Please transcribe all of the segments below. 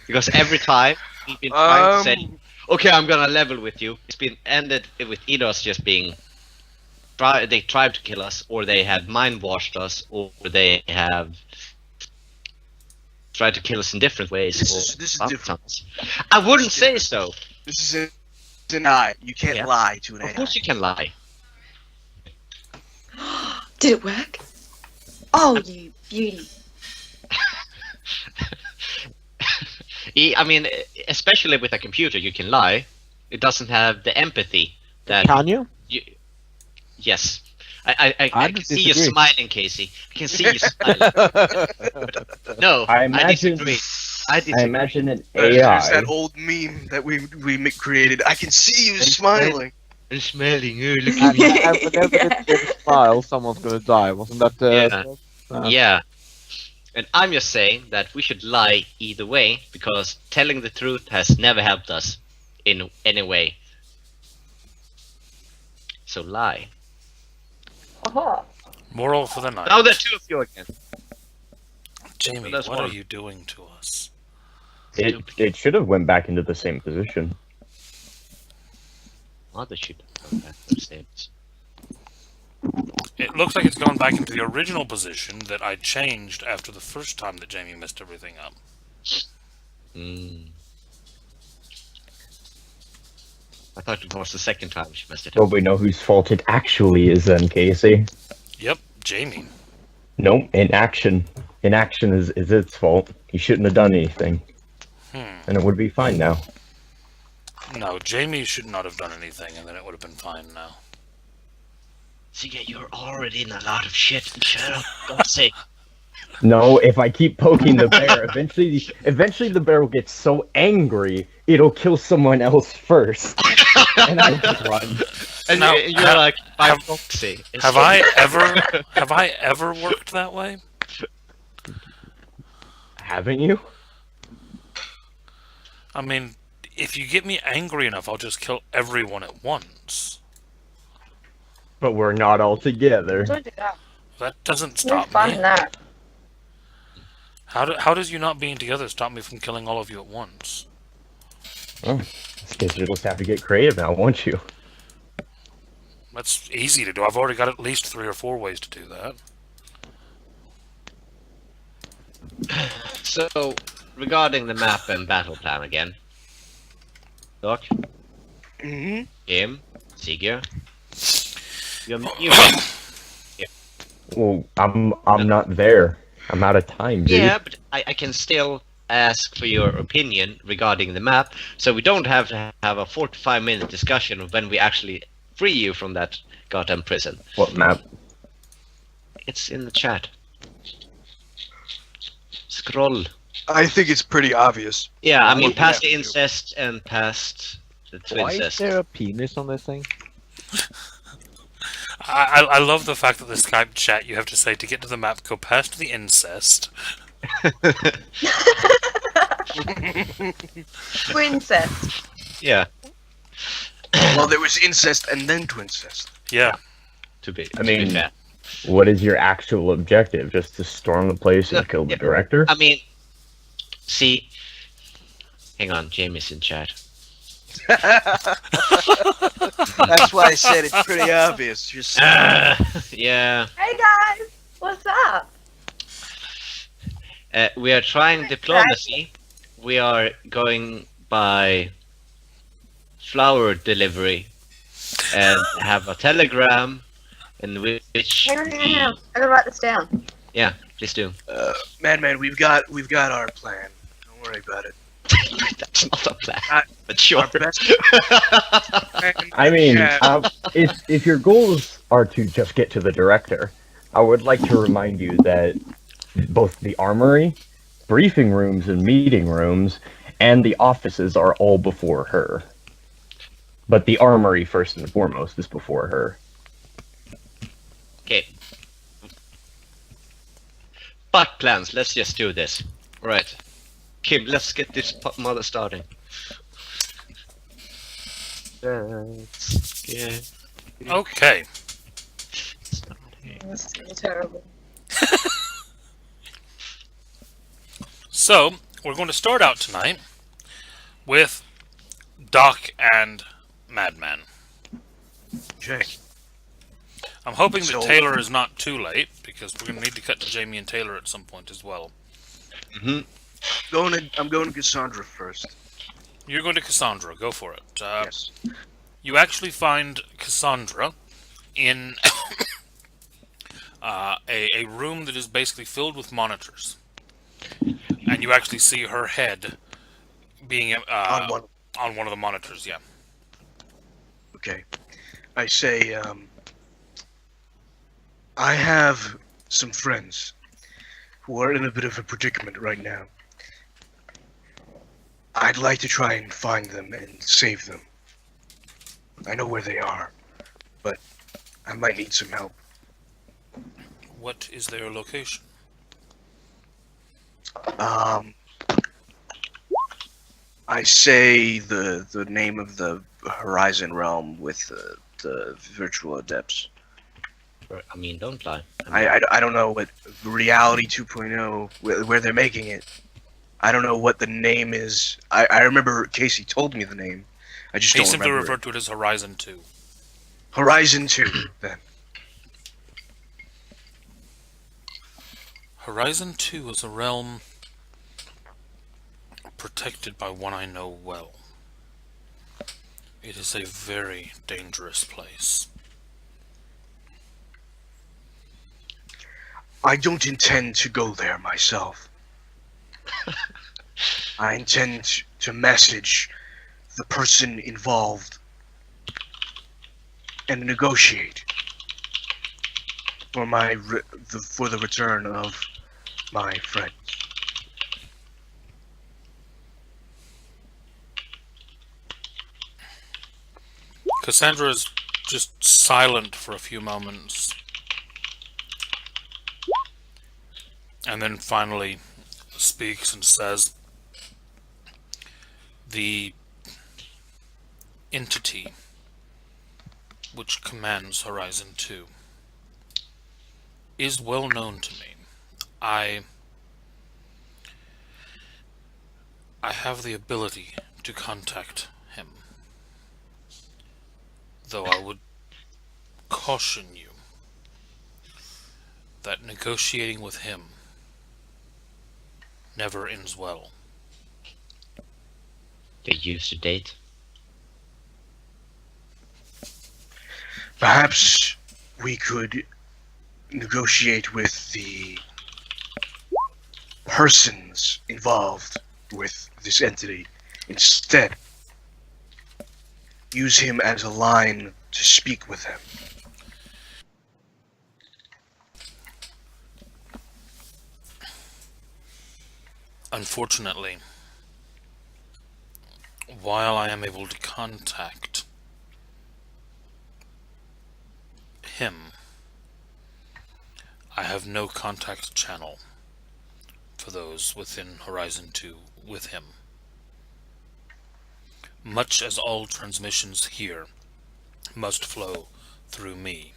Because every time we've been trying to say, okay, I'm gonna level with you, it's been ended with either us just being they tried to kill us, or they have mind washed us, or they have tried to kill us in different ways. This is different. I wouldn't say so. This is an lie. You can't lie to an AI. Of course you can lie. Did it work? Oh, you beauty. I mean, especially with a computer, you can lie. It doesn't have the empathy that. Can you? Yes. I can see you smiling, Casey. I can see you smiling. No, I disagree. I imagine an AI. There's that old meme that we created. I can see you smiling. I'm smiling. Look at me. Whenever it smile, someone's gonna die. Wasn't that? Yeah. And I'm just saying that we should lie either way, because telling the truth has never helped us in any way. So lie. Moral for the night. Now there are two of you again. Jamie, what are you doing to us? It should have went back into the same position. Mother should have gone back to the same. It looks like it's gone back into the original position that I changed after the first time that Jamie messed everything up. I thought it was the second time she messed it up. Well, we know whose fault it actually is then, Casey. Yep, Jamie. Nope, inaction. Inaction is its fault. He shouldn't have done anything. And it would be fine now. No, Jamie should not have done anything, and then it would have been fine now. See, you're already in a lot of shit. Shut up, God's sake. No, if I keep poking the bear, eventually the bear will get so angry, it'll kill someone else first. And I just run. And now, you're like, by proxy. Have I ever worked that way? Haven't you? I mean, if you get me angry enough, I'll just kill everyone at once. But we're not all together. Don't do that. That doesn't stop fun me. in that. How does you not being together stop me from killing all of you at once? Oh, I guess you'll just have to get creative now, won't you? That's easy to do. I've already got at least 3 or 4 ways to do that. So, regarding the map and battle plan again. Doc? Game? Siger? Well, I'm not there. I'm out of time, dude. Yeah, but I can still ask for your opinion regarding the map, so we don't have to have a 45-minute discussion of when we actually free you from that goddamn prison. What map? It's in the chat. Scroll. I think it's pretty obvious. Yeah, I mean, past the incest and past the Why is twincest. there a penis on this thing? I love the fact that the Skype chat you have to say to get to the map, go past the incest. Twincest. Yeah. Well, there was incest and then twincest. Yeah. To be fair. What is your actual objective? Just to storm the place and kill the director? I mean, see, hang on, Jamie's in chat. That's why I said it's pretty obvious. Just yeah. Hey guys, what's up? We are trying diplomacy. We are going by flower delivery and have a telegram in which Hang on. I gotta write this down. Yeah, please do. Madman, we've got our plan. Don't worry about it. That's not a plan, but sure. I mean, if your goals are to just get to the director, I would like to remind you that both the armory, briefing rooms and meeting rooms, and the offices are all before her. But the armory, first and foremost, is before her. Okay. Butt plans, let's just do this. Right. Kim, let's get this mother starting. Okay. This is terrible. So, we're going to start out tonight with Doc and Madman. Jay. I'm hoping that So- Taylor is not too late, because we're going to need to cut to Jamie and Taylor at some point as well. Mm-hmm. I'm going to Cassandra first. You're going to Cassandra. Go for it. Yes. You actually find Cassandra in a room that is basically filled with monitors. And you actually see her head being On one. on one of the monitors, yeah. Okay. I say, I have some friends who are in a bit of a predicament right now. I'd like to try and find them and save them. I know where they are, but I might need some help. What is their location? I say the name of the Horizon realm with the virtual adepts. I mean, don't lie. I don't know what Reality 2.0 where they're making it. I don't know what the name is. I remember Casey told me the name. I just He don't simply remember. referred to it as Horizon 2. Horizon 2 then. Horizon 2 is a realm protected by one I know well. It is a very dangerous place. I don't intend to go there myself. I intend to message the person involved and negotiate for for the return of my friend. Cassandra is just silent for a few moments. And then finally speaks and says, the entity which commands Horizon 2 is well known to me. I have the ability to contact him, though I would caution you that negotiating with him never ends well. They used to date. Perhaps we could negotiate with the persons involved with this entity instead. Use him as a line to speak with him. Unfortunately, while I am able to contact him, I have no contact channel for those within Horizon 2 with him. Much as all transmissions here must flow through me,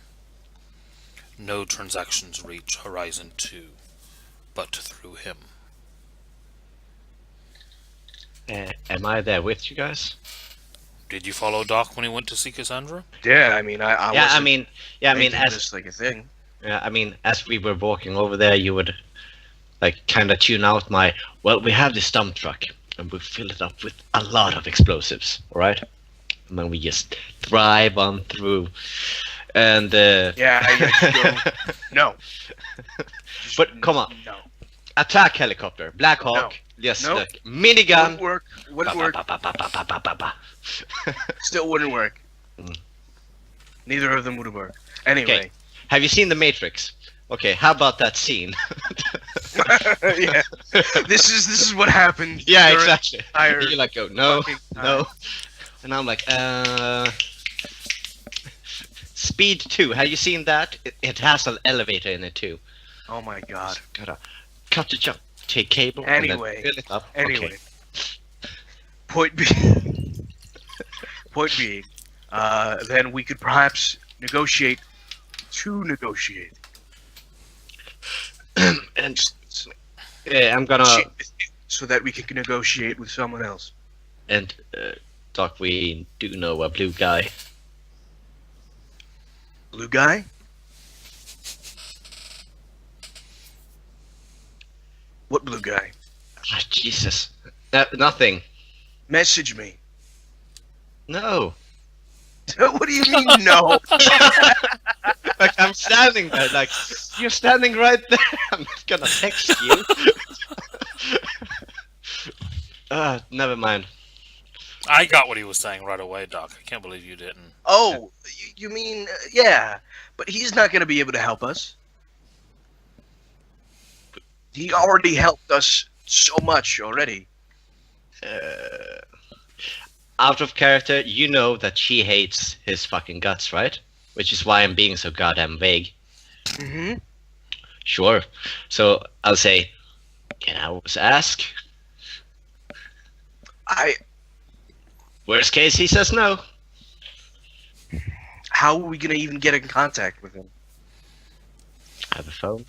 no transactions reach Horizon 2 but through him. Am I there with you guys? Did you follow Doc when he went to see Cassandra? Yeah, I mean, I Yeah, I wasn't mean, making as this like a thing. as we were walking over there, you would like kind of tune out my. Well, we have this dump truck, and we fill it up with a lot of explosives. All right, and then we just drive on through, and Yeah, I go, no. Just But come on. No. attack helicopter, Black Hawk. Yes, Nope. look, minigun. Wouldn't work. Wouldn't work. Still wouldn't work. Mm. Neither of them would work. Anyway. Okay. Have you seen The Matrix? Okay, how about that scene? Yeah. This is what happened. Yeah, during exactly. the entire You're like, oh, no, fucking time. no. And I'm like, Speed 2, have you seen that? It has an elevator in it too. Oh my god. Gotta cut the jump, take cable, Anyway. and then fill it up. Anyway. Okay. Point being, then we could perhaps negotiate to negotiate. And I'm gonna. so that we can negotiate with someone else. And, Doc, we do know a blue guy. Blue guy? What blue guy? Ah, Jesus. Nothing. Message me. No. What do you mean, no? Like, I'm standing there, like, you're standing right there. I'm not gonna text you. Never mind. I got what he was saying right away, Doc. I can't believe you didn't. Oh, you mean, yeah. But he's not going to be able to help us. He already helped us so much already. Out of character, you know that she hates his fucking guts, right? Which is why I'm being so goddamn vague. Mm-hmm. Sure. So I'll say, can I always ask? Worst case, he says no. How are we going to even get in contact with him? I have a phone.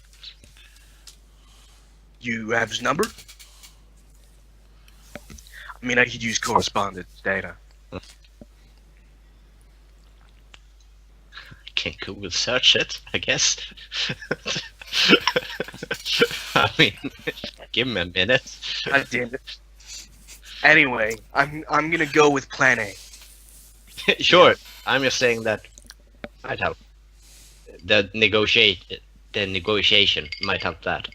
You have his number? I mean, I could use correspondence data. Can Google search it, I guess. I mean, give him a minute. God damn it. Anyway, I'm gonna go with Plan A. Sure. I'm just saying that might help. The negotiation might help that.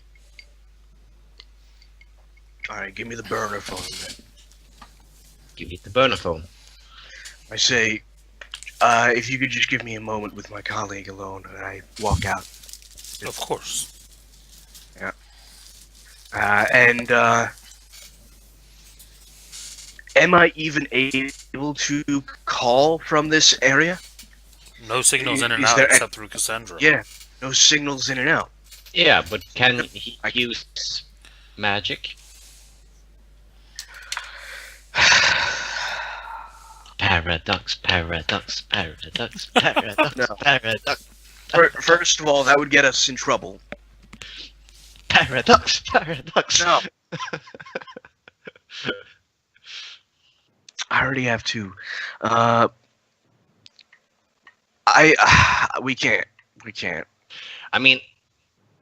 All right, give me the burner phone then. Give me the burner phone. I say, if you could just give me a moment with my colleague alone, and I walk out. Of course. Am I even able to call from this area? No signals in and Is out there except through Cassandra. Yeah, no signals in and out. Yeah, but can he use magic? Paradox, paradox, paradox, paradox, No. paradox, First of all, that would get us in trouble. paradox, paradox. No. I already have two. We can't. I mean,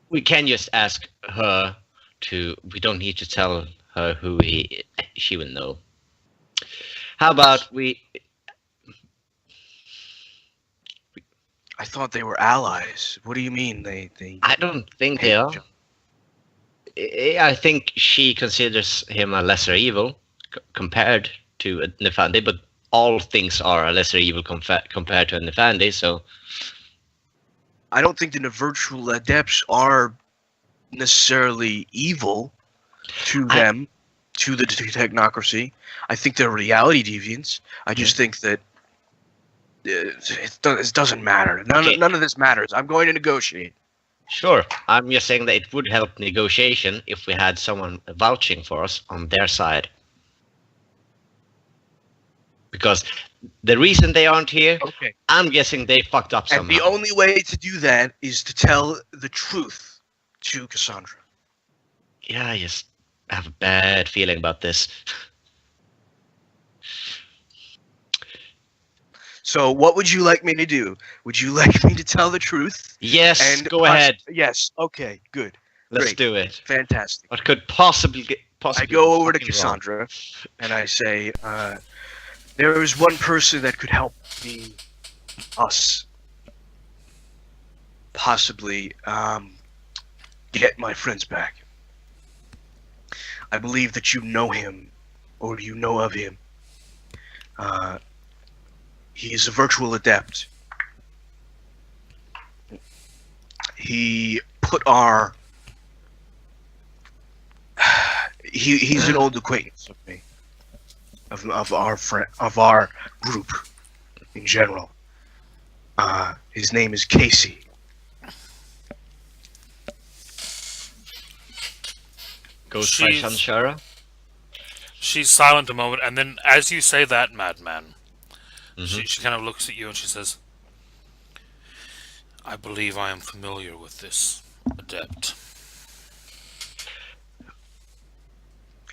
we can just ask her to. We don't need to tell her who she will know. How about we? I thought they were allies. What do you mean they? I don't think they are. I think she considers him a lesser evil compared to a Nefandi, but all things are a lesser evil compared to a Nefandi, so... I don't think the virtual adepts are necessarily evil to them, to the technocracy. I think they're reality deviants. I just think that it doesn't matter. None of this matters. I'm going to negotiate. Sure. I'm just saying that it would help negotiation if we had someone vouching for us on their side. Because the reason they aren't here, Okay. I'm guessing they fucked up somehow. And the only way to do that is to tell the truth to Cassandra. Yeah, I just have a bad feeling about this. So what would you like me to do? Would you like me to tell the truth? Yes, And go ahead. Yes. Okay. Good. Let's Great. do it. Fantastic. What could possibly I go over to fucking wrong? Cassandra and I say, there is one person that could help us possibly get my friends back. I believe that you know him, or you know of him. He is a virtual adept. He put our... He's an old acquaintance of me, of our group in general. His name is Casey. Ghost by Shanshara? She's silent a moment, and then as you say that, madman, Mm-hmm. she kind of looks at you and she says, I believe I am familiar with this adept.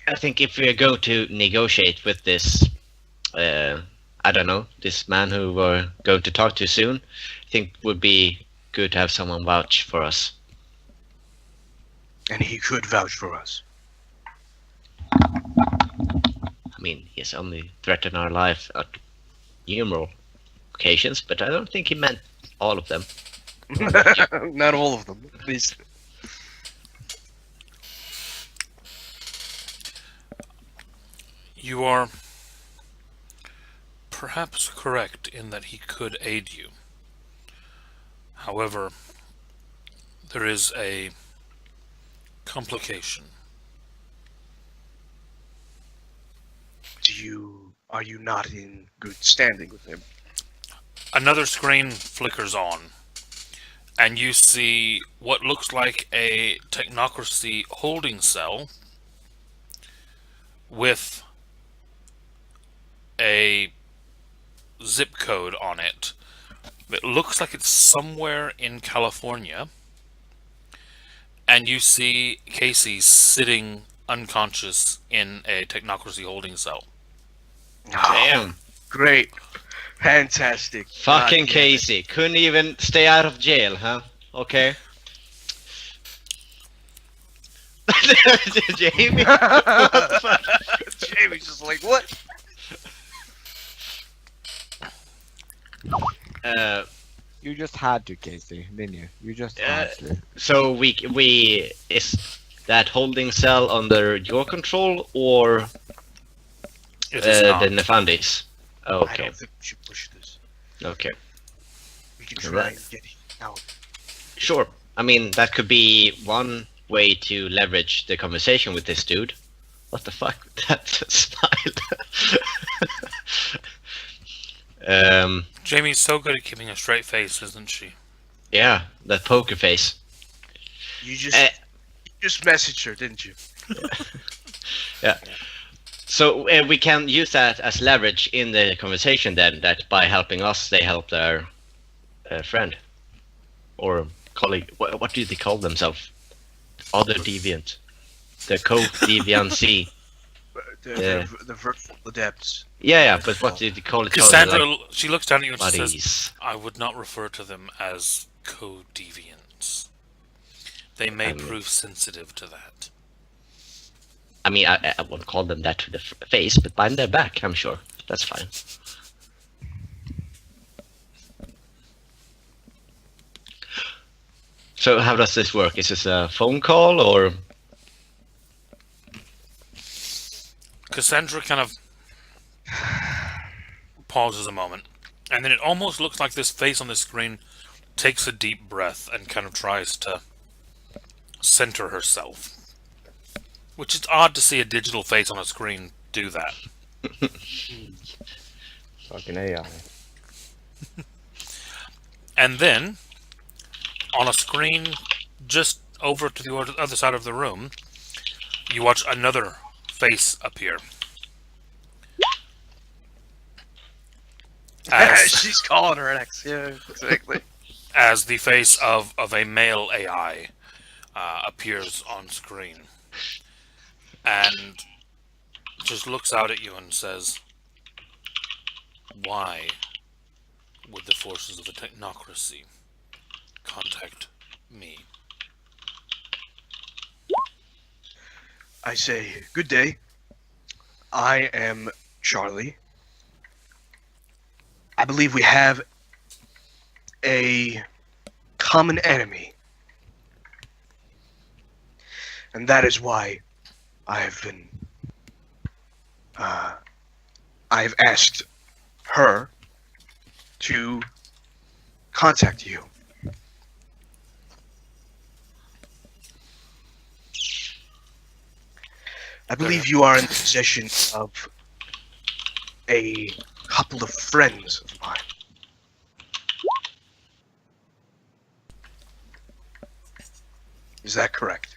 I think if we are going to negotiate with this, I don't know, this man who we're going to talk to soon, I think would be good to have someone vouch for us. And he could vouch for us. I mean, he has only threatened our life at numerous occasions, but I don't think he meant all of them. Not all of them, at least. You are perhaps correct in that he could aid you. However, there is a complication. Are you not in good standing with him? Another screen flickers on, and you see what looks like a Technocracy holding cell with a zip code on it. It looks like it's somewhere in California, and you see Casey sitting unconscious in a Technocracy holding cell. Damn. Great. Fantastic. Fucking God damn it. Casey. Couldn't even stay out of jail, huh? Okay. Jamie? What the fuck? Jamie's just like, what? You just had to, Casey, didn't you? You just had to. So we is that holding cell under your control or It is not. the Nefandis? I Okay. don't think we should push this. Okay. We can try and get him out. Sure. I mean, that could be one way to leverage the conversation with this dude. What the fuck? That's a smile. Jamie's so good at keeping a straight face, isn't she? Yeah, that poker face. You just messaged her, didn't you? Yeah. So we can use that as leverage in the conversation then, that by helping us, they help their friend or colleague. What do they call themselves? Other deviant. The co-deviancy. The virtual adepts. Yeah, but what did they call it? Cassandra, Like, she looks down at you and she says, buddies. I would not refer to them as co-deviants. They may prove sensitive to that. I mean, I won't call them that to the face, but behind their back, I'm sure. That's fine. So how does this work? Is this a phone call or? Cassandra kind of pauses a moment, and then it almost looks like this face on the screen takes a deep breath and kind of tries to center herself. Which is odd to see a digital face on a screen do that. Fucking AI. And then, on a screen just over to the other side of the room, you watch another face appear. She's calling her ex. Yeah, exactly. As the face of a male AI appears on screen. And just looks out at you and says, why would the forces of the Technocracy contact me? I say, good day. I am Charlie. I believe we have a common enemy. And that is why I've asked her to contact you. I believe you are in possession of a couple of friends of mine. Is that correct?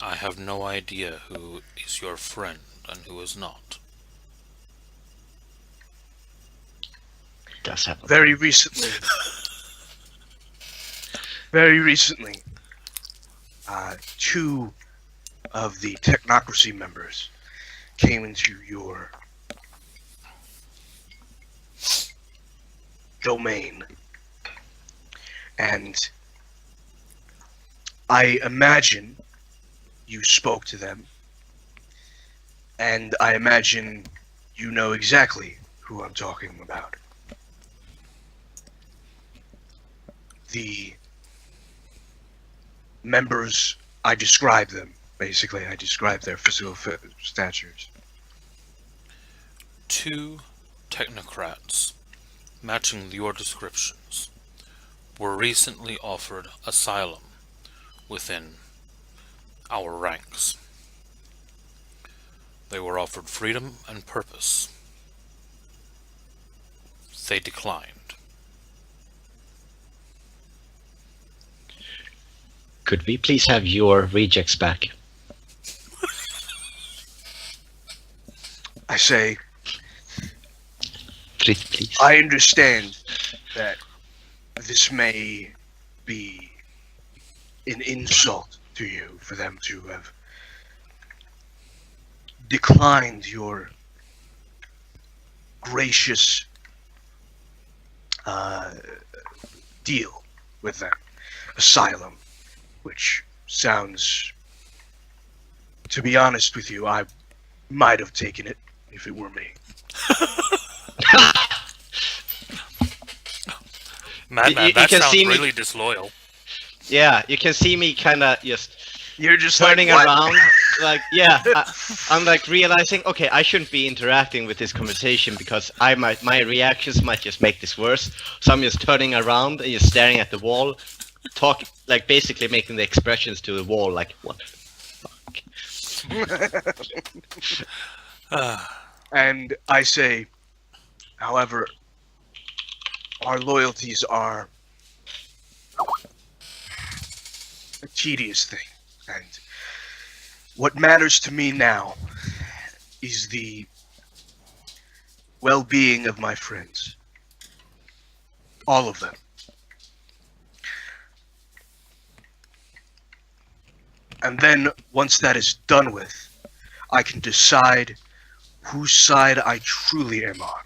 I have no idea who is your friend and who is not. Does happen. Very recently, two of the Technocracy members came into your domain, and I imagine you spoke to them, and I imagine you know exactly who I'm talking about. The members, I described them. Basically, I described their physical statures. 2 technocrats, matching your descriptions, were recently offered asylum within our ranks. They were offered freedom and purpose. They declined. Could we please have your rejects back? I say, Please. I understand that this may be an insult to you for them to have declined your gracious deal with them. Asylum, which sounds, to be honest with you, I might have taken it if it were me. Madman, you that can sounds see me- really disloyal. Yeah, you can see me kind of just You're just turning like, what? around. Like, yeah, I'm like realizing, okay, I shouldn't be interacting with this conversation because my reactions might just make this worse. So I'm just turning around and just staring at the wall, like basically making the expressions to the wall, like, what the fuck? And I say, however, our loyalties are a tedious thing, and what matters to me now is the well-being of my friends. All of them. And then, once that is done with, I can decide whose side I truly am on.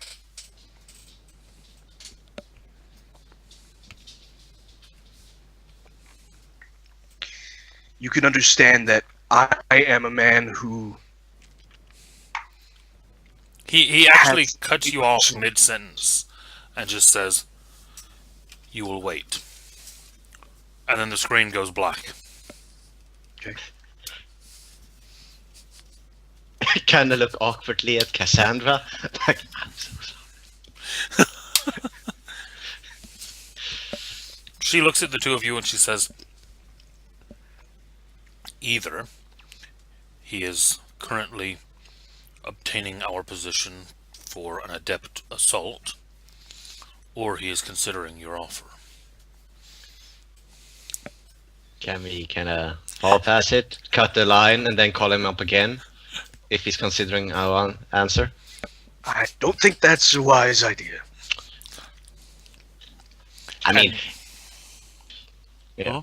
You can understand that I am a man who He actually has- cuts you off mid-sentence and just says, "You will wait." And then the screen goes black. I kind of look awkwardly at Cassandra, like, I'm so sorry. She looks at the two of you and she says, "Either he is currently obtaining our position for an adept assault, or he is considering your offer." Can we kind of fall past it, cut the line, and then call him up again if he's considering our answer? I don't think that's a wise idea. I mean, yeah. Huh?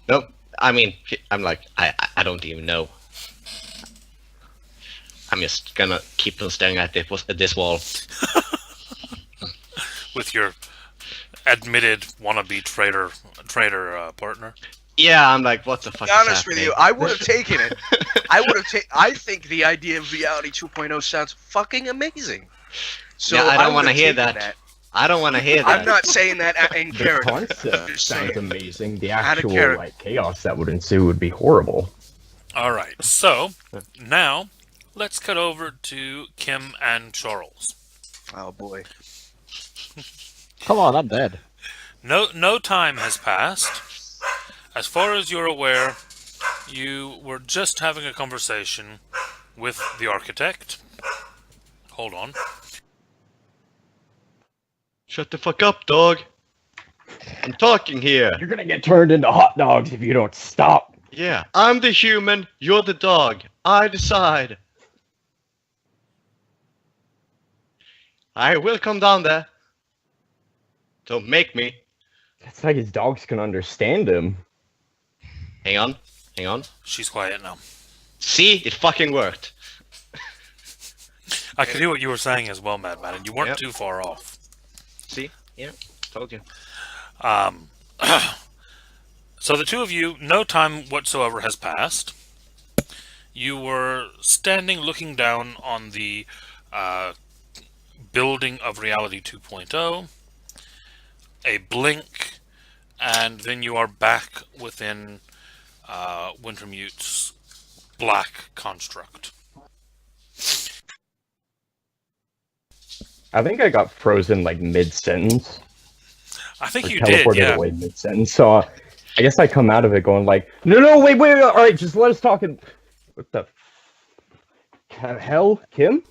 Nope. I mean, I'm like, I don't even know. I'm just gonna keep on staring at this wall. With your admitted wannabe traitor partner. Yeah, I'm like, what the fuck To be is honest with happening? you, I would have taken it. I think the idea of Reality 2.0 sounds fucking amazing. So Yeah, I don't want to hear that. I don't want to hear that. I'm not saying that in The character. concept Just sounds saying. amazing. The Out of actual character. like chaos that would ensue would be horrible. Alright, so now let's cut over to Kim and Charles. Oh boy. Come on, I'm dead. No time has passed. As far as you're aware, you were just having a conversation with the architect. Hold on. Shut the fuck up, dog. I'm talking here. You're gonna get turned into hot dogs if you don't stop. Yeah, I'm the human, you're the dog. I decide. I will come down there. Don't make me. It's like his dogs can understand him. Hang on. She's quiet now. See, it fucking worked. I could hear what you were saying as well, Madman, and you weren't Yep. too far off. See, yeah, told you. So the two of you, no time whatsoever has passed. You were standing looking down on the building of Reality 2.0. A blink, and then you are back within Wintermute's black construct. I think I got frozen like mid-sentence. I think Or you did, teleported yeah. away mid-sentence. So I guess I come out of it going like, no, wait, all right, just let us talk. What the hell, Kim?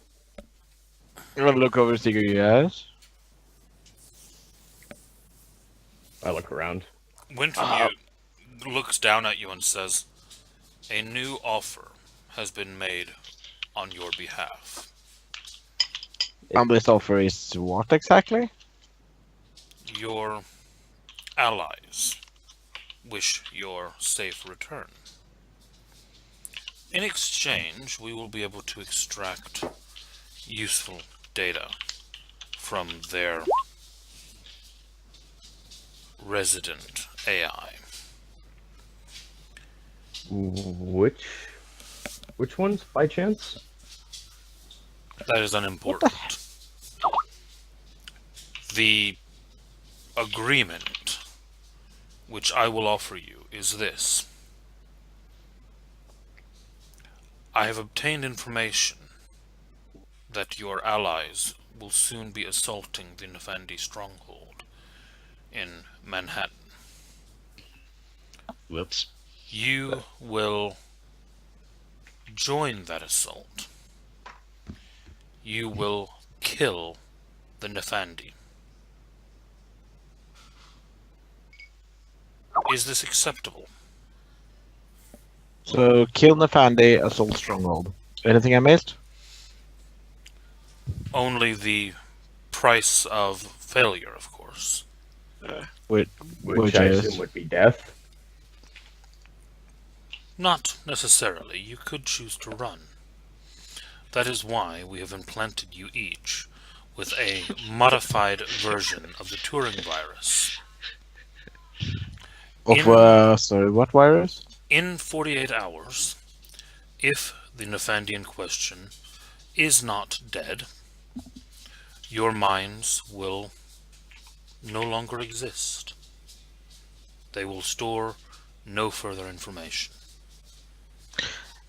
I'm gonna look over to you guys. I look around. Wintermute looks down at you and says, "A new offer has been made on your behalf. And this offer is what exactly? Your allies wish your safe return. In exchange, we will be able to extract useful data from their resident AI. Which ones, by chance? That is unimportant. The agreement which I will offer you is this. I have obtained information that your allies will soon be assaulting the Nefandi stronghold in Manhattan. Whoops. You will join that assault. You will kill the Nefandi. Is this acceptable? So, kill Nefandi, assault stronghold. Anything I missed? Only the price of failure, of course. Which Which I is? assume would be death. Not necessarily. You could choose to run. That is why we have implanted you each with a modified version of the Turing virus. Sorry, what virus? In 48 hours, if the Nefandi in question is not dead, your minds will no longer exist. They will store no further information.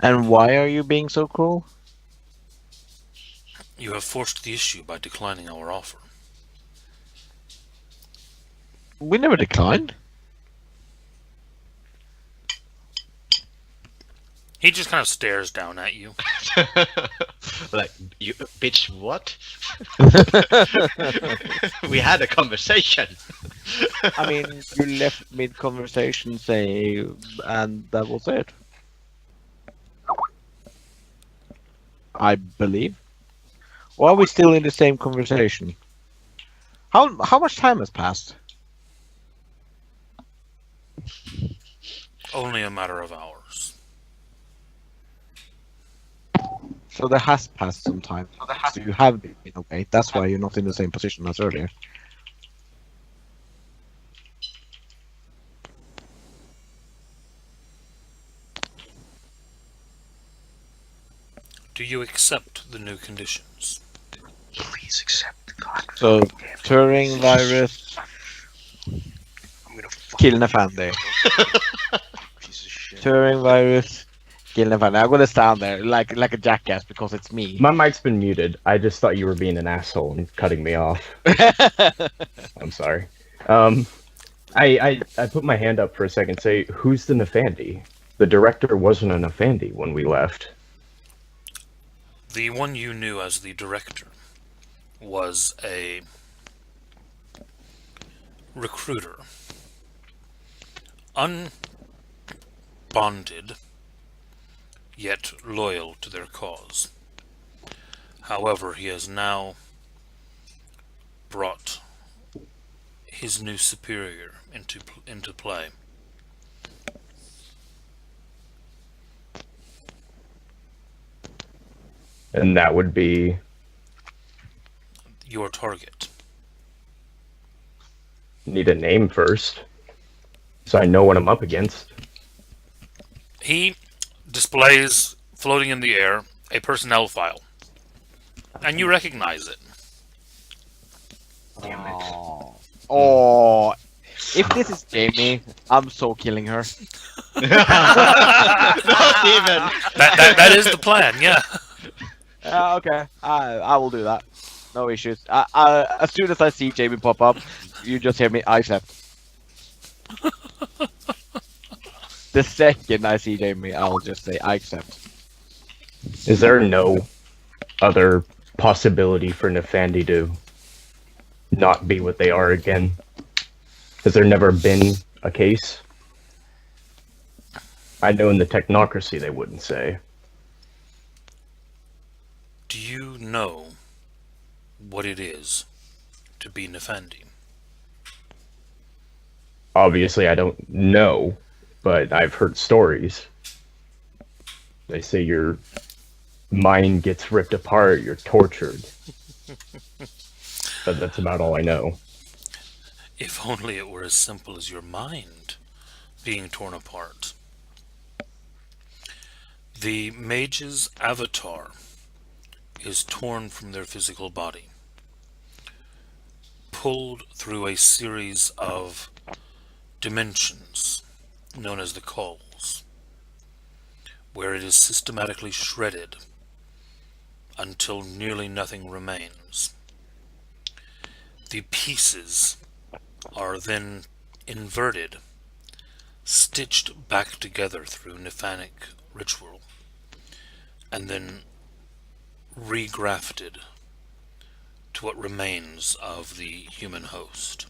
And why are you being so cruel? You have forced the issue by declining our offer. We never declined. He just kind of stares down at you. Like, you bitch, what? We had a conversation. I mean, you left mid-conversation saying, and that was it. I believe. Or are we still in the same conversation? How much time has passed? Only a matter of hours. So there has passed some time. So you have been away. That's why you're not in the same position as earlier. Do you accept the new conditions? Please accept the God. So Turing virus, I'm gonna kill Nefandi. piece of shit. Turing virus, kill Nefandi. I'm gonna stand there like a jackass because it's me. My mic's been muted. I just thought you were being an asshole and cutting me off. I'm sorry. I put my hand up for a second. Say, who's the Nefandi? The director wasn't a Nefandi when we left. The one you knew as the director was a recruiter. Unbonded, yet loyal to their cause. However, he has now brought his new superior into play. And that would be... Your target. Need a name first, so I know what I'm up against. He displays, floating in the air, a personnel file. And you recognize it. Damn it. Oh, if this is Jamie, I'm so killing her. Not even. That is the plan, yeah. Okay, I will do that. No issues. As soon as I see Jamie pop up, you just hear me, I accept. The second I see Jamie, I'll just say, I accept. Is there no other possibility for Nefandi to not be what they are again? Has there never been a case? I know in the Technocracy they wouldn't say. Do you know what it is to be Nefandi? Obviously I don't know, but I've heard stories. They say your mind gets ripped apart, you're tortured. But that's about all I know. If only it were as simple as your mind being torn apart. The mage's avatar is torn from their physical body, pulled through a series of dimensions known as the calls, where it is systematically shredded until nearly nothing remains. The pieces are then inverted, stitched back together through Nephanic ritual, and then regrafted to what remains of the human host.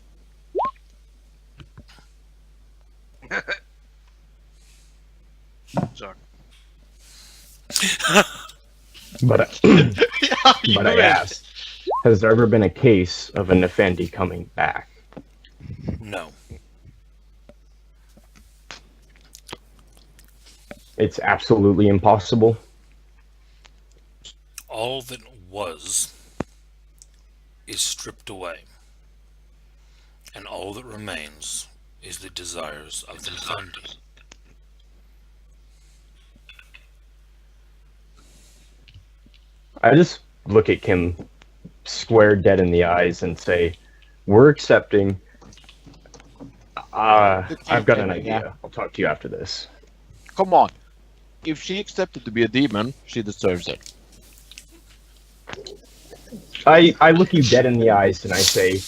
Sorry. But but I asked, has there ever been a case of a Nefandi coming back? No. It's absolutely impossible. All that was is stripped away, and all that remains is the desires of the Nefandi. I just look at Kim square dead in the eyes and say, we're accepting. I've got an idea. I'll talk to you after this. Come on. If she accepted to be a demon, she deserves it. I look you dead in the eyes and I say,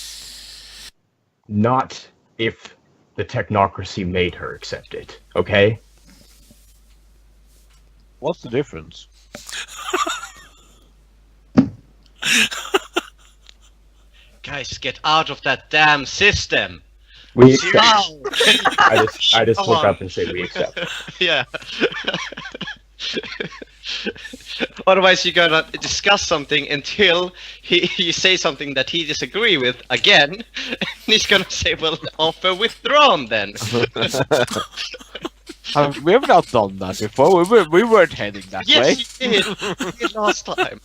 not if the Technocracy made her accept it, okay? What's the difference? Guys, get out of that damn system. We accept. Wow. I just Come look on. up and say we accept. Yeah. Otherwise, you're gonna discuss something until you say something that he disagree with again, and he's gonna say, "Well, offer withdrawn then." We have not done that before. We weren't heading that way. Yes, you did. You did last time.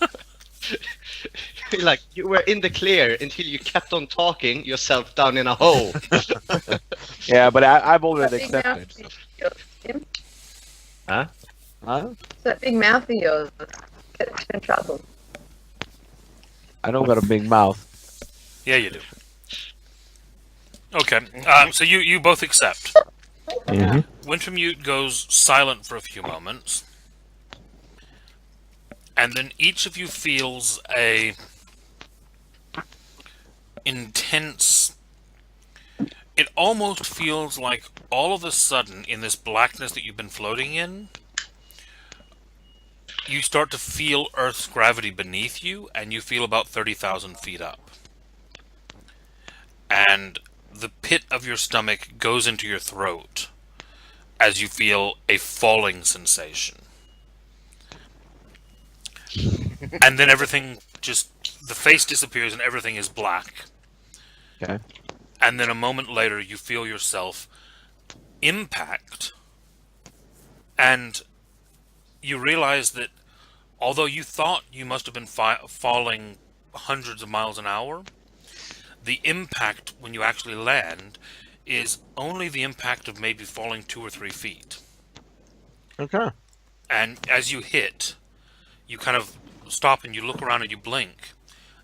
Like you were in the clear until you kept on talking yourself down in a hole. Yeah, but I've already That big mouth accepted. of yours, Tim. Huh? That big mouth of yours gets you in trouble. I don't got a big mouth. Yeah, you do. Okay, so you both accept. Mm-hmm. Wintermute goes silent for a few moments, and then each of you feels a intense... It almost feels like all of a sudden, in this blackness that you've been floating in, you start to feel Earth's gravity beneath you, and you feel about 30,000 feet up. And the pit of your stomach goes into your throat as you feel a falling sensation. And then everything just... the face disappears and everything is black. Okay. And then a moment later you feel yourself impact, and you realize that although you thought you must have been falling hundreds of miles an hour, the impact when you actually land is only the impact of maybe falling 2 or 3 feet. Okay. And as you hit, you kind of stop and you look around and you blink,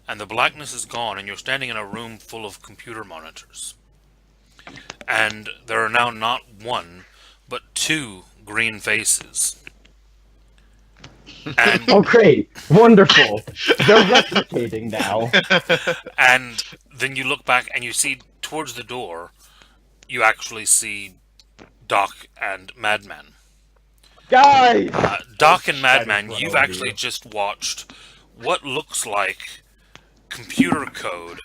and the blackness is gone, and you're standing in a room full of computer monitors. And there are now not one, but 2 green faces. And Oh, great. Wonderful. They're replicating now. and then you look back and you see towards the door, you actually see Doc and Madman. Guys! Doc and Madman, run you've over actually you. just watched what looks like computer code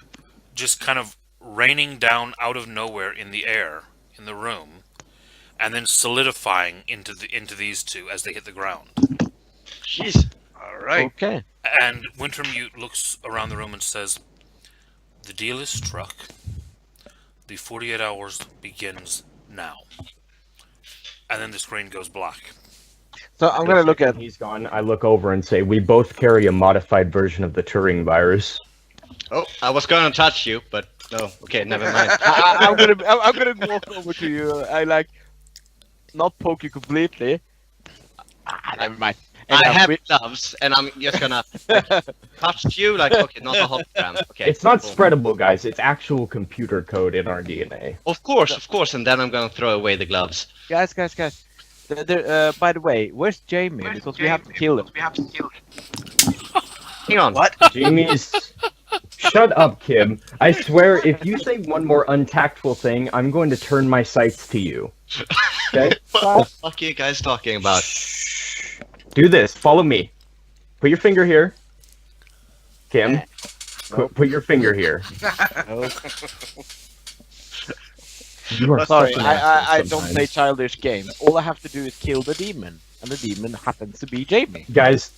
just kind of raining down out of nowhere in the air in the room, and then solidifying into these 2 as they hit the ground. Jeez. All right. Okay. And Wintermute looks around the room and says, "The deal is struck. The 48 hours begins now." And then the screen goes black. So I'm gonna look at. He's gone. I look over and say, we both carry a modified version of the Turing virus. Oh, I was gonna touch you, but no. Okay, never mind. I'm gonna walk over to you. I like not poke you completely. Never mind. I have gloves, and I'm just gonna touch you like, okay, not a hologram. Okay. It's not cool. spreadable, guys. It's actual computer code in our DNA. Of course, and then I'm gonna throw away the gloves. Guys. By the way, where's Jamie? Because we have to kill him. Hang on. What? Jamie's... Shut up, Kim. I swear, if you say one more untactful thing, I'm going to turn my sights to you. Okay? What the fuck are you guys talking about? Do this. Follow me. Put your finger here. Kim, put your finger here. You are Sorry, such an I asshole don't sometimes. play childish games. All I have to do is kill the demon, and the demon happens to be Jamie. Guys,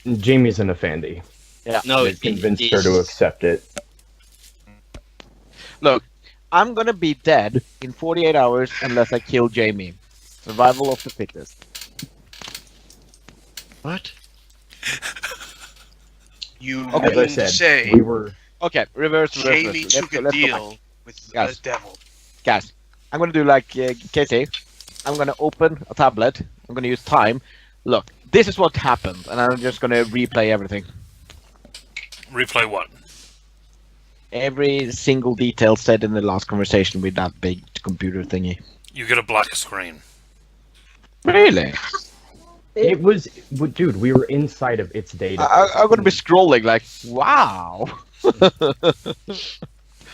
Jamie's an Effendi. Yeah. No, I've convinced her to accept it. Look, I'm gonna be dead in 48 hours unless I kill Jamie. Survival of the fittest. What? You Okay, As I mean to said, say we were... Okay, reverse. Jamie took a let's go deal with the Yes. devil. Guys, I'm gonna do like Casey. I'm gonna open a tablet. I'm gonna use time. Look, this is what happened, and I'm just gonna replay everything. Replay what? Every single detail said in the last conversation with that big computer thingy. You get a black screen. Really? It was... Dude, we were inside of its data. I'm gonna be scrolling like, wow.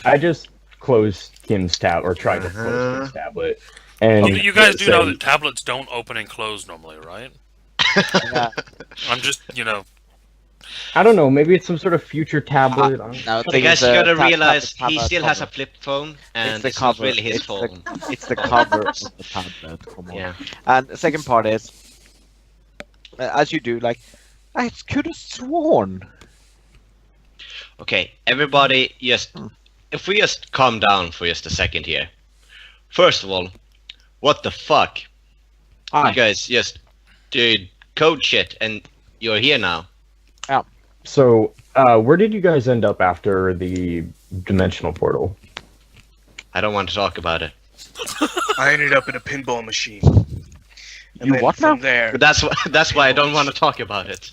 I just closed Kim's tab, or tried to close Kim's tablet. And Oh, you guys do said- know that tablets don't open and close normally, right? Yeah. I'm just, I don't know, maybe it's some sort of future tablet. Now, You guys gotta realize tab he still has a cover. flip phone, and It's the it's not cover. really his It's phone. It's the cover of the tablet. Come on. Yeah. And the second part is, as you do, like, I could have sworn. Okay, everybody, just if we just calm down for just a second here. First of all, what the fuck? Aye. You guys just did code shit, and you're here now. So, where did you guys end up after the dimensional portal? I don't want to talk about it. I ended up in a pinball machine. And You then what from now? there, But that's why I don't want to talk about it.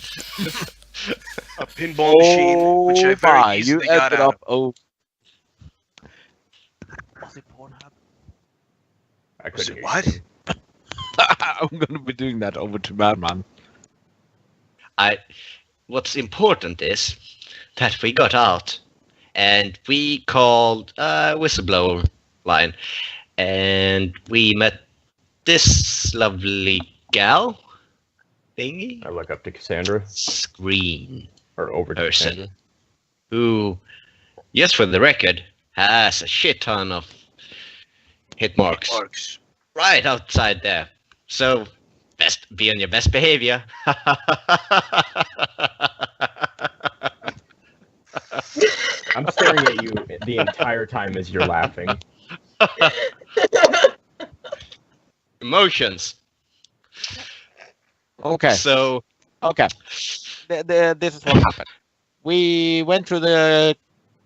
a pinball machine, which I very my, you easily got ended out up. Oh. Was it Pornhub? I Was couldn't it hear what? you. I'm gonna be doing that over to Madman. What's important is that we got out, and we called a whistleblower line, and we met this lovely gal thingy I look up to Cassandra, screen or over to person Cassandra. who, just for the record, has a shit ton of hit marks Marks. right outside there. So be on your best behavior. I'm staring at you the entire time as you're laughing. Emotions. Okay. So Okay. this is what happened. We went through the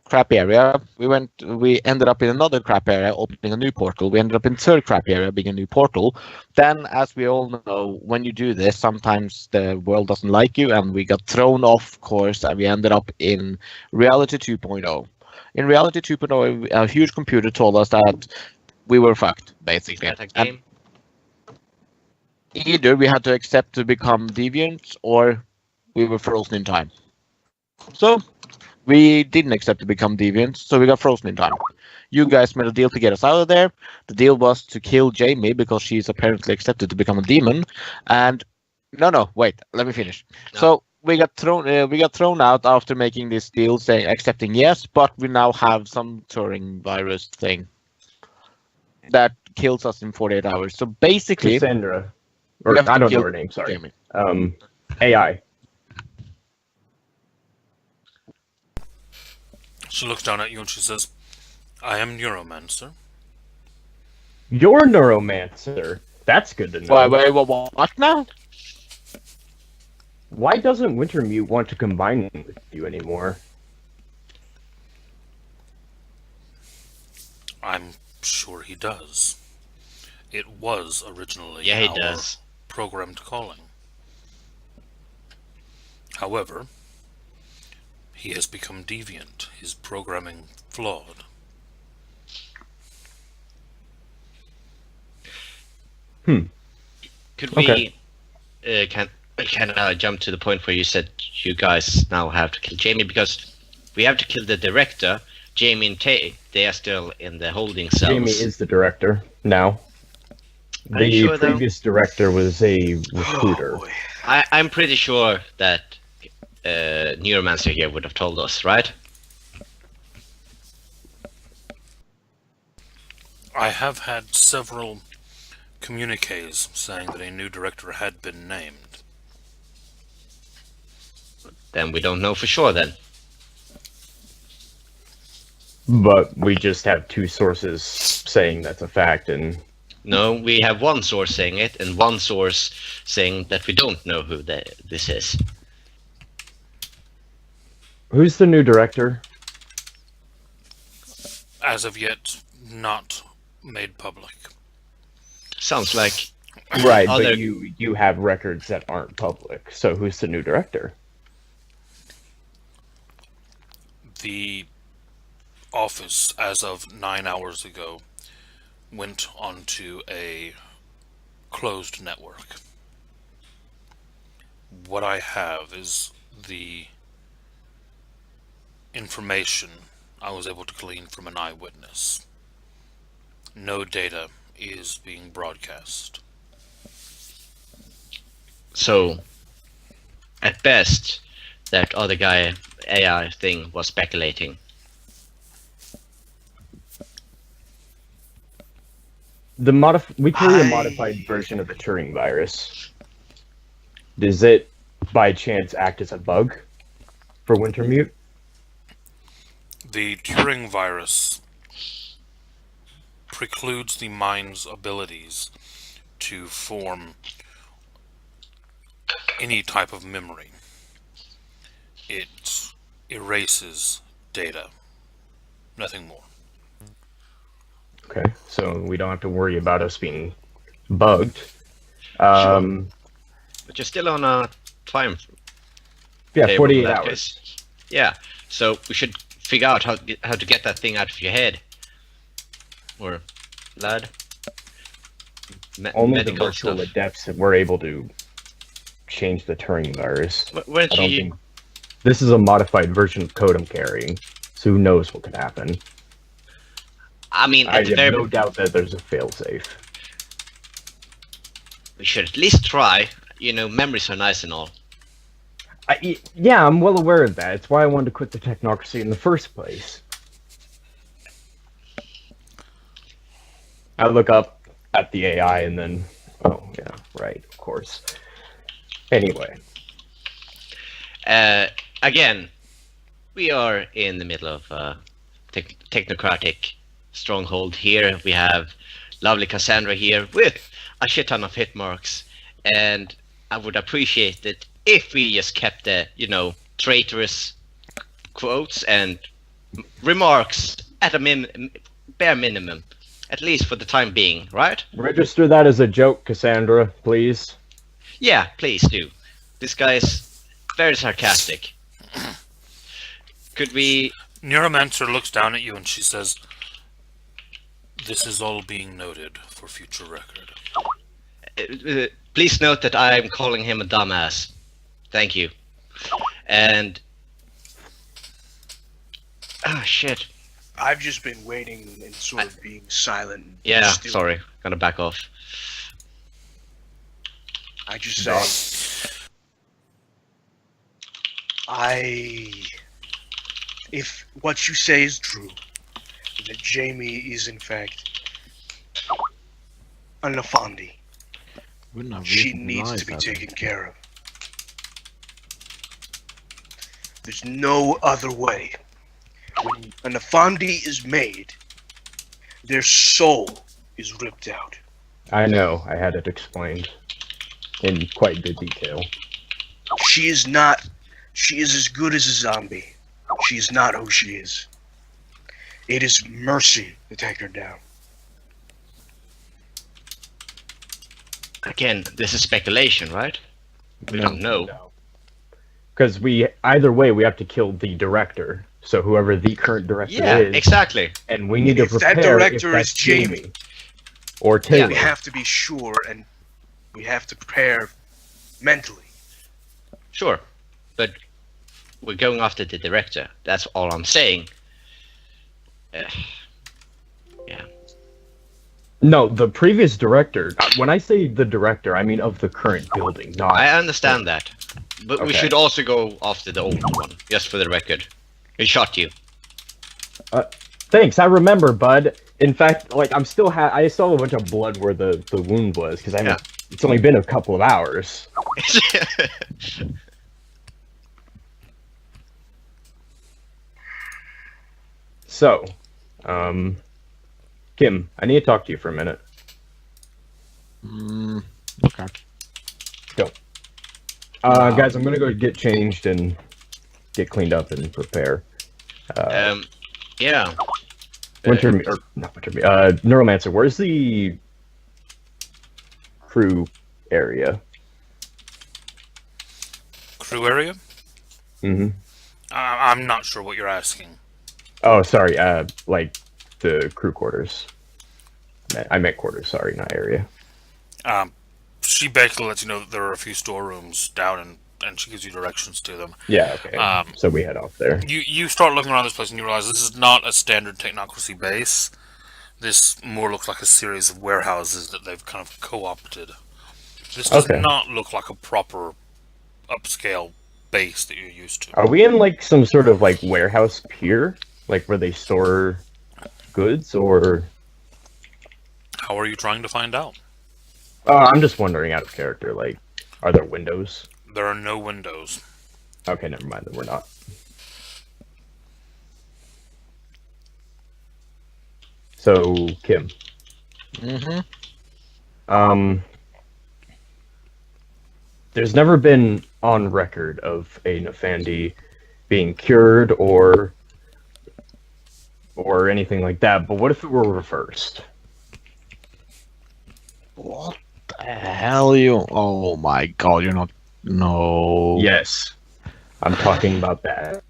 crap area. We ended up in another crap area, opening a new portal. We ended up in third crap area, being a new portal. Then, as we all know, when you do this, sometimes the world doesn't like you, and we got thrown off course, and we ended up in Reality 2.0. In Reality 2.0, a huge computer told us that we were fucked, basically. And either we had to accept to become deviants, or we were frozen in time. So we didn't accept to become deviants, so we got frozen in time. You guys made a deal to get us out of there. The deal was to kill Jamie because she's apparently accepted to become a demon. And wait, let me finish. No. So we got thrown out after making this deal, saying accepting yes, but we now have some Turing virus thing that kills us in 48 hours. So basically, Cassandra, or I don't know her name. Sorry, Jamie. AI. She looks down at you and she says, I am Neuromancer. You're Neuromancer. That's good to know. Wait, what now? Why doesn't Wintermute want to combine with you anymore? I'm sure he does. It was originally he our does. programmed calling. However, he has become deviant, his programming flawed. Could we can I jump to the point where you said you guys now have to kill Jamie, because we have to kill the director. Jamie and Tay, they are still in the holding cells. Jamie is the director now. Are you The sure, previous director was a recruiter. I'm pretty sure that Neuromancer here would have told us, right? I have had several communiques saying that a new director had been named. Then we don't know for sure then. But we just have two sources saying that's a fact, and No, we have one source saying it, and one source saying that we don't know who this is. who's the new director? As of yet, not made public. Sounds like Right, Other- but you have records that aren't public. So who's the new director? The office, as of 9 hours ago, went onto a closed network. What I have is the information I was able to glean from an eyewitness. No data is being broadcast. so. At best, that other guy AI thing was speculating. We carry a modified version of the Turing virus. Does it, by chance, act as a bug for Wintermute? The Turing virus precludes the mind's abilities to form any type of memory. It erases data. Nothing more. Okay, so we don't have to worry about us being bugged. But you're still on a time Yeah, table 48 in that hours. case. Yeah, so we should figure out how to get that thing out of your head. Or, lad. Only the medical virtual stuff. adepts that were able to change the Turing virus. Weren't I don't you? think this is a modified version of code I'm carrying, so who knows what could happen. I mean, I at the have very, no doubt that there's a failsafe. we should at least try. You know, memories are nice and all. Yeah, I'm well aware of that. It's why I wanted to quit the Technocracy in the first place. I look up at the AI and then, oh yeah, right, of course. Anyway, Again, we are in the middle of Technocratic stronghold here. We have lovely Cassandra here with a shit ton of hit marks, and I would appreciate it if we just kept the, traitorous quotes and remarks at a bare minimum, at least for the time being, right? Register that as a joke, Cassandra, please. Yeah, please do. This guy's very sarcastic. Could we... Neuromancer looks down at you and she says, "This is all being noted for future record." Please note that I'm calling him a dumbass. Thank you. And... Ah, shit. I've just been waiting and sort of being silent. and Yeah, still. sorry. Gonna back off. I just say, if what you say is true, that Jamie is in fact a Nafandi, she needs to be taken care of. There's no other way. When a Nafandi is made, their soul is ripped out. I know, I had it explained in quite good detail. She is as good as a zombie. She is not who she is. It is mercy to take her down. Again, this is speculation, right? We don't know. Because either way, we have to kill the director. So whoever the current director Yeah, is. exactly. And we need to If that prepare director if that's is Jamie. Or Taylor. We have to be sure, and we have to prepare mentally. Sure. But we're going after the director. That's all I'm saying. Yeah. No, the previous director. When I say the director, I mean of the current building, not... I understand that. But we Okay. should also go after the old one, just for the record. He shot you. Thanks, I remember, bud. In fact, like, I'm still I saw a bunch of blood where the wound was, because it's only been a couple of hours. So, Kim, I need to talk to you for a minute. Okay. Go. Guys, I'm gonna go get changed and get cleaned up and prepare. Yeah. Neuromancer, where's the crew area? Crew area? Mm-hmm. I'm not sure what you're asking. Oh, sorry, like the crew quarters. I meant quarters, sorry, not area. She basically lets you know that there are a few storerooms down, and she gives you directions to them. Yeah, okay. So we head off there. You start looking around this place and you realize this is not a standard Technocracy base. This more looks like a series of warehouses that they've kind of co-opted. This does not look like a proper upscale base that you're used to. Are we in like some sort of like warehouse pier? Like where they store goods, or... How are you trying to find out? I'm just wondering out of character, like, are there windows? There are no windows. Okay, never mind, then we're not. So, Kim. There's never been on record of a Nafandi being cured or anything like that, but what if it were reversed? What the hell you... Oh my god, you're not... No... Yes. I'm talking about that.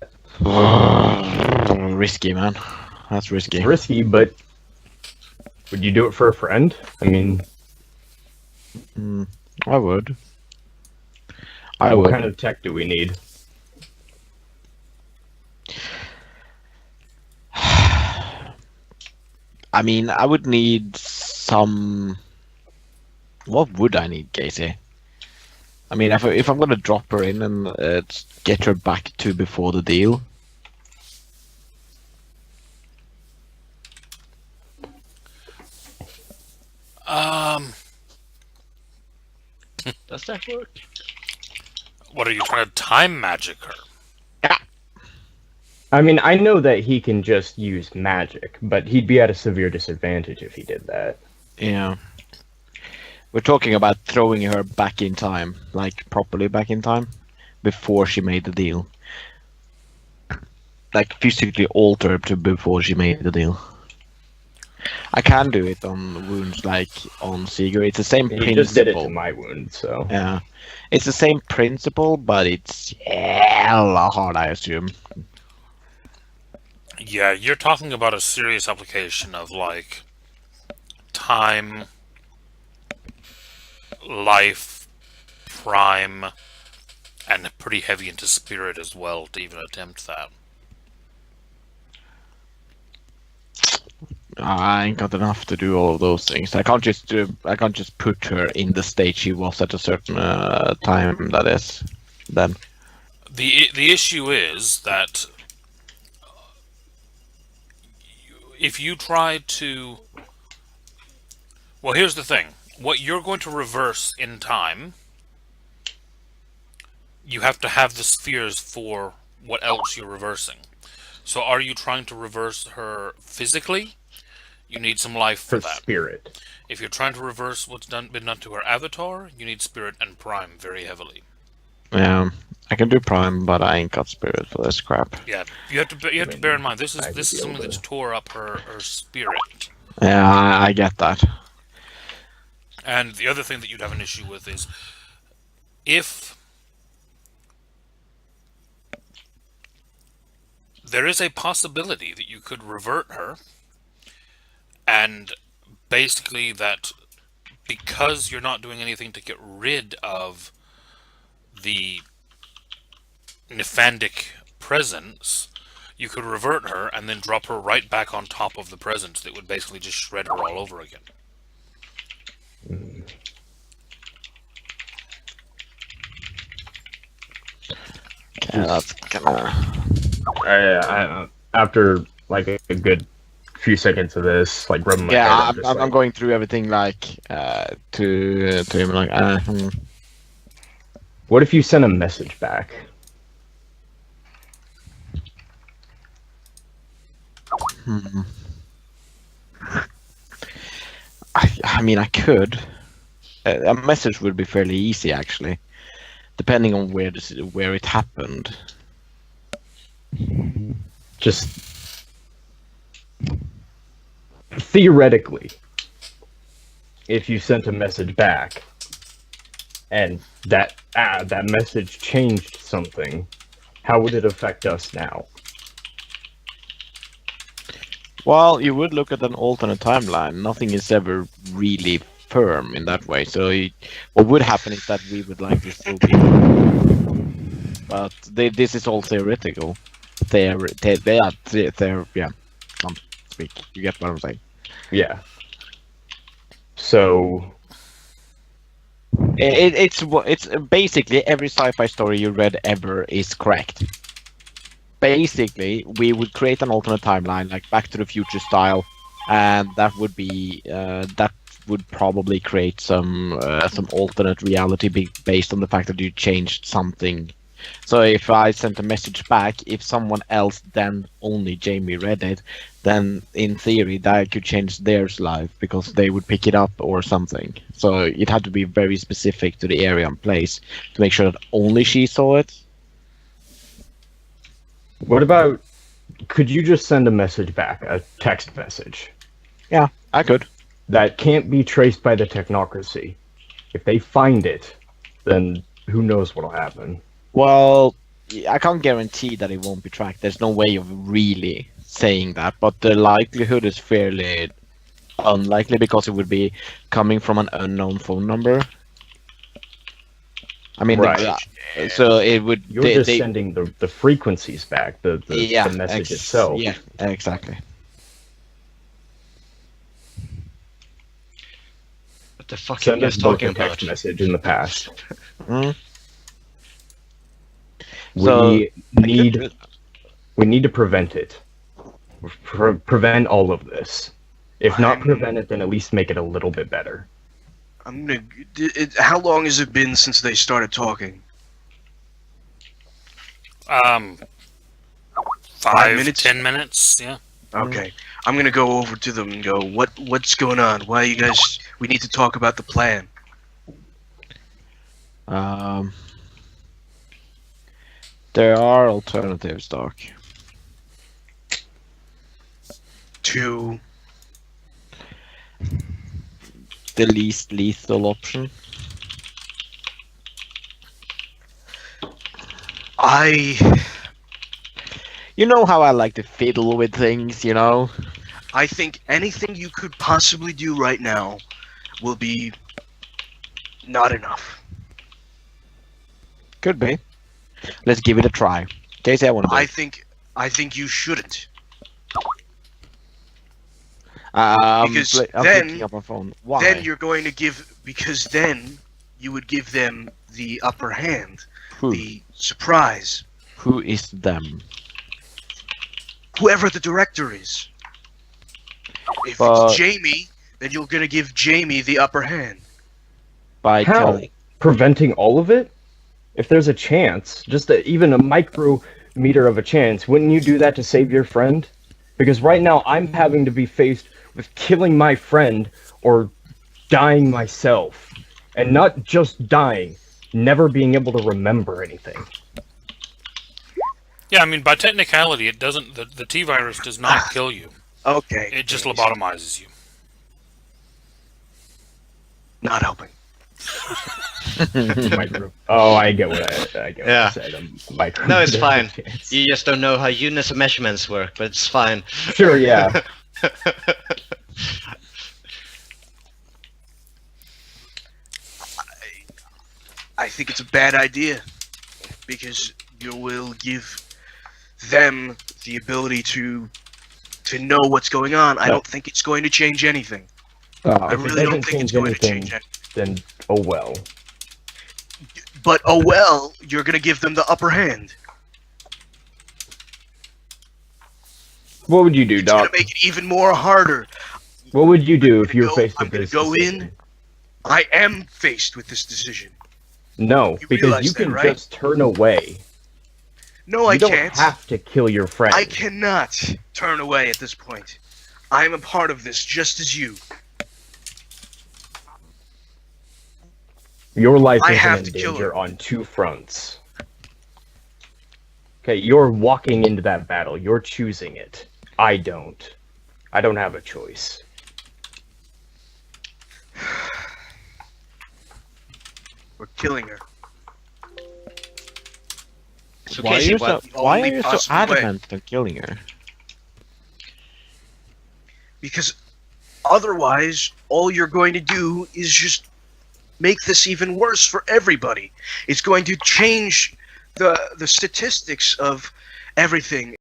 Risky, man. That's risky. It's risky, but... Would you do it for a friend? I mean... I would. What kind of tech do we need? I mean, I would need some... What would I need, Casey? I mean, if I'm gonna drop her in and get her back to before the deal... Does that work? What, are you trying to time magic her? I mean, I know that he can just use magic, but he'd be at a severe disadvantage if he did that. Yeah. We're talking about throwing her back in time, like properly back in time. before she made the deal. Like physically alter to before she made the deal. I can do it on wounds like on Seeger. It's the same He principle. just did it to my wound, so. Yeah, it's the same principle, but it's hella hard, I assume. Yeah, you're talking about a serious application of, like, time, life, prime, and pretty heavy into spirit as well to even attempt that. I ain't got enough to do all of those things. I can't just put her in the state she was at a certain time. That is, then. The issue is that if you try to... Well, here's the thing. What you're going to reverse in time, you have to have the spheres for what else you're reversing. So are you trying to reverse her physically? You need some life for For that. spirit. If you're trying to reverse what's been done to her avatar, you need spirit and prime very heavily. Yeah, I can do prime, but I ain't got spirit for this crap. Yeah, you have to bear in mind this I is could something be able that's to- tore up her spirit. Yeah, I get that. And the other thing that you'd have an issue with is if there is a possibility that you could revert her, and basically that because you're not doing anything to get rid of the Nephandic presence, you could revert her and then drop her right back on top of the presence that would basically just shred her all over again. Yeah, that's gonna. After like a good few seconds of this, like rubbing my head, Yeah, just I'm like, going through everything like to him like. What if you sent a message back? I mean, I could. A message would be fairly easy, actually, depending on where it happened. Just theoretically, if you sent a message back, and that message changed something, how would it affect us now? Well, you would look at an alternate timeline. Nothing is ever really firm in that way. So what would happen is that we would likely still be. But this is all theoretical. Yeah. Speak. You get what I'm saying? Yeah. So It's basically every sci-fi story you read ever is correct. Basically, we would create an alternate timeline, like Back to the Future style, and that would be that would probably create some alternate reality based on the fact that you changed something. So if I sent a message back, if someone else then only Jamie read it, then in theory that could change their life because they would pick it up or something. So it had to be very specific to the area and place to make sure that only she saw it. what about, could you just send a message back, a text message, Yeah, I could. that can't be traced by the Technocracy? If they find it, then who knows what'll happen. Well, I can't guarantee that it won't be tracked. There's no way of really saying that, but the likelihood is fairly unlikely because it would be coming from an unknown phone number. I mean, Right. so it would. You're just sending the frequencies back, the message itself. Yeah, exactly. What the fuck are Send you us guys both talking a text about? message in the past. Mm. We So, need to prevent it. Prevent all of this. If not I'm- prevent it, then at least make it a little bit better. I'm gonna. How long has it been since they started talking? 5 minutes? 10 minutes, yeah. Okay, I'm gonna go over to them and go. What's going on? Why you guys? We need to talk about the plan. There are alternatives, Doc. To The least lethal option. You know how I like to fiddle with things, you know? I think anything you could possibly do right now will be not enough. Could be. Let's give it a try. Casey, I want to I think you shouldn't. Because I'm then- picking up my phone. Why? Then you're going to because then you would give them the upper hand, Who? the surprise. Who is them? Whoever the director is. If But- it's Jamie, then you're gonna give Jamie the upper hand. By How? telling. Preventing all of it? If there's a chance, even a micrometer of a chance, wouldn't you do that to save your friend? Because right now I'm having to be faced with killing my friend or dying myself. And not just dying, never being able to remember anything. Yeah, I mean, by technicality, it doesn't. The T virus does not kill you. Okay. It just lobotomizes you. Not helping. Oh, I get what I get. Yeah. What I said. A micro. No, it's fine. chance. You just don't know how units of measurements work, but it's fine. Sure, yeah. I think it's a bad idea because you will give them the ability to know what's going on. I don't think it's going to change anything. I If it really don't doesn't think it's change going to anything, change anything. then oh well. But oh well, you're going to give them the upper hand. What would you do, It's going Doc? to make it even more harder. What would you do if you were Go- faced I'm with gonna this? go decision? in. I am faced with this decision. No, You because realize you that, can right? just turn away. No, You I don't can't. have to kill your friend. I cannot turn away at this point. I am a part of this, just as you. Your life I is have in to kill danger her. on two fronts. Okay, you're walking into that battle. You're choosing it. I don't. I don't have a choice. We're killing her. So Why are Casey, you what? so, why are only you so possible way. adamant on killing her? Because otherwise, all you're going to do is just make this even worse for everybody. It's going to change the statistics of everything.